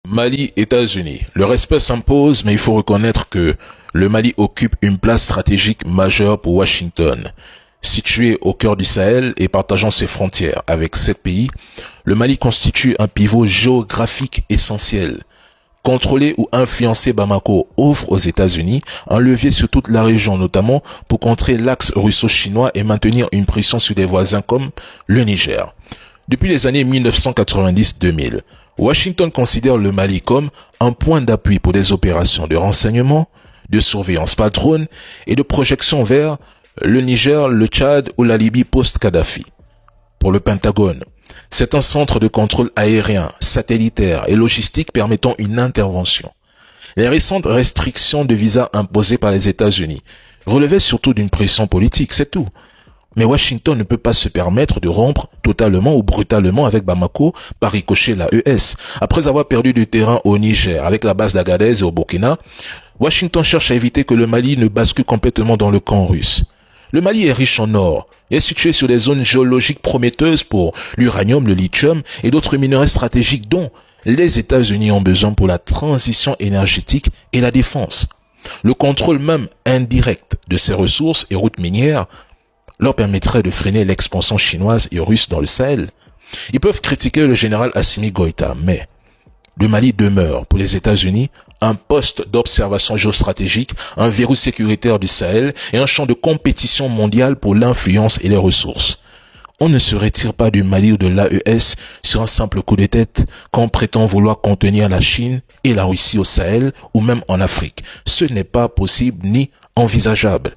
Mali, États-Unis. Le respect s'impose, mais il faut reconnaître que le Mali occupe une place stratégique majeure pour Washington. Situé au cœur du Sahel et partageant ses frontières avec 7 pays, le Mali constitue un pivot géographique essentiel. Contrôler ou influencer Bamako offre aux États-Unis un levier sur toute la région, notamment pour contrer l'axe russo-chinois et maintenir une pression sur des voisins comme le Niger. Depuis les années 1990-2000, Washington considère le Mali comme un point d'appui pour des opérations de renseignement, de surveillance par drone et de projection vers le Niger, le Tchad ou la Libye post-Kadhafi. Pour le Pentagone, c'est un centre de contrôle aérien, satellitaire et logistique permettant une intervention. Les récentes restrictions de visa imposées par les États-Unis relevaient surtout d'une pression politique, c'est tout. Mais Washington ne peut pas se permettre de rompre totalement ou brutalement avec Bamako par ricochet l'AES. Après avoir perdu du terrain au Niger avec la base d'Agadez et au Burkina, Washington cherche à éviter que le Mali ne bascule complètement dans le camp russe. Le Mali est riche en or et est situé sur des zones géologiques prometteuses pour l'uranium, le lithium et d'autres minerais stratégiques dont les États-Unis ont besoin pour la transition énergétique et la défense. Le contrôle même indirect de ces ressources et routes minières leur permettrait de freiner l'expansion chinoise et russe dans le Sahel. Ils peuvent critiquer le général Assimi Goïta, mais le Mali demeure pour les États-Unis un poste d'observation géostratégique, un verrou sécuritaire du Sahel et un champ de compétition mondiale pour l'influence et les ressources. On ne se retire pas du Mali ou de l'AES sur un simple coup de tête quand on prétend vouloir contenir la Chine et la Russie au Sahel ou même en Afrique. Ce n'est pas possible ni envisageable.